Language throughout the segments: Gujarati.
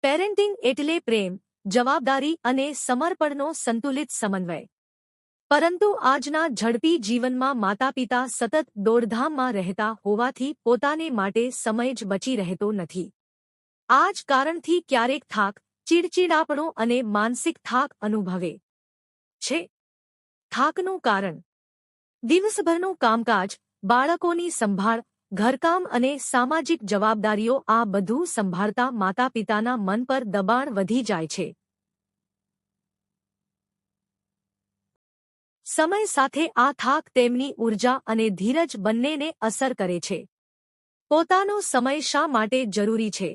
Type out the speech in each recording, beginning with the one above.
પેરેન્ટિંગ એટલે પ્રેમ, જવાબદારી અને સમર્પણનો સંતુલિત સમન્વય. પરંતુ આજના ઝડપી જીવનમાં માતાપિતા સતત દોડધામમાં રહેતા હોવાથી પોતાને માટે સમય જ બચી રહેતો નથી. આ જ કારણથી ક્યારેક થાક, ચીડચીડાપણું અને માનસિક થાક અનુભવે છે. થાકનું કારણ: દિવસભરનું કામકાજ, બાળકોની સંભાળ, ઘરકામ અને સામાજિક જવાબદારીઓ આ બધું સંભાળતા માતાપિતાના મન પર દબાણ વધી જાય છે. સમય સાથે આ થાક તેમની ઊર્જા અને ધીરજ બંનેને અસર કરે છે. પોતાનો સમય શા માટે જરૂરી છે?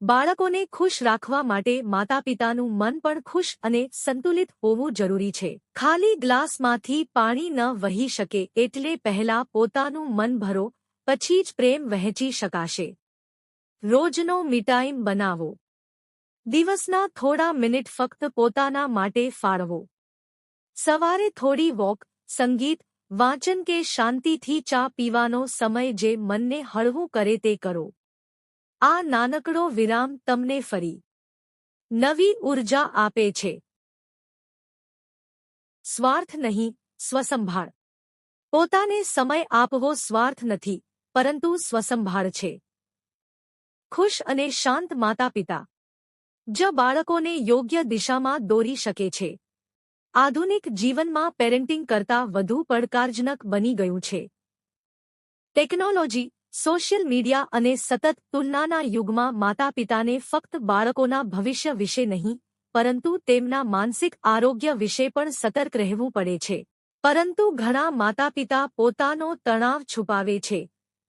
બાળકોને ખુશ રાખવા માટે માતાપિતાનું મન પણ ખુશ અને સંતુલિત હોવું જરૂરી છે. ખાલી ગ્લાસમાંથી પાણી ન વહી શકે એટલે પહેલા પોતાનું મન ભરો, પછી જ પ્રેમ વહેંચી શકાશે. રોજનો મી ટાઈમ બનાવો. દિવસના થોડા મિનિટ ફક્ત પોતાના માટે ફાળવો. સવારે થોડી વોક, સંગીત, વાંચન કે શાંતિથી ચા પીવાનો સમય જે મનને હળવું કરે તે કરો. આ નાનકડો વિરામ તમને ફરી નવી ઊર્જા આપે છે. સ્વાર્થ નહીં, સ્વસંભાળ. પોતાને સમય આપવો સ્વાર્થ નથી, પરંતુ સ્વસંભાળ છે. ખુશ અને શાંત માતાપિતા જ બાળકોને યોગ્ય દિશામાં દોરી શકે છે. આધુનિક જીવનમાં પેરેન્ટિંગ કરતાં વધુ પડકારજનક બની ગયું છે. ટેકનોલોજી, સોશિયલ મીડિયા અને સતત તુલનાના યુગમાં માતાપિતાને ફક્ત બાળકોના ભવિષ્ય વિશે નહીં, પરંતુ તેમના માનસિક આરોગ્ય વિશે પણ સતર્ક રહેવું પડે છે. પરંતુ ઘણા માતાપિતા પોતાનો તણાવ છુપાવે છે,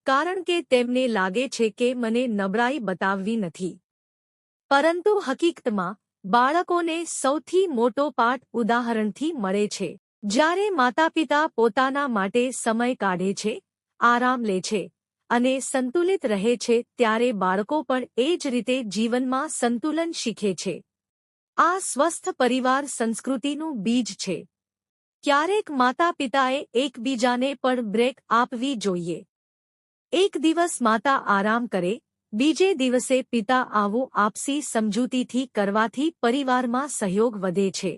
કારણ કે તેમને લાગે છે કે મને નબળાઈ બતાવવી નથી. પરંતુ હકીકતમાં, બાળકોને સૌથી મોટો પાઠ ઉદાહરણથી મળે છે. જ્યારે માતાપિતા પોતાના માટે સમય કાઢે છે, આરામ લે છે અને સંતુલિત રહે છે ત્યારે બાળકો પણ એ જ રીતે જીવનમાં સંતુલન શીખે છે. આ સ્વસ્થ પરિવાર સંસ્કૃતિનું બીજ છે. ક્યારેક માતાપિતાએ એકબીજાને પણ બ્રેક આપવી જોઈએ. એક દિવસ માતા આરામ કરે, બીજે દિવસે પિતા આવું આપસી સમજૂતીથી કરવાથી પરિવારમાં સહયોગ વધે છે.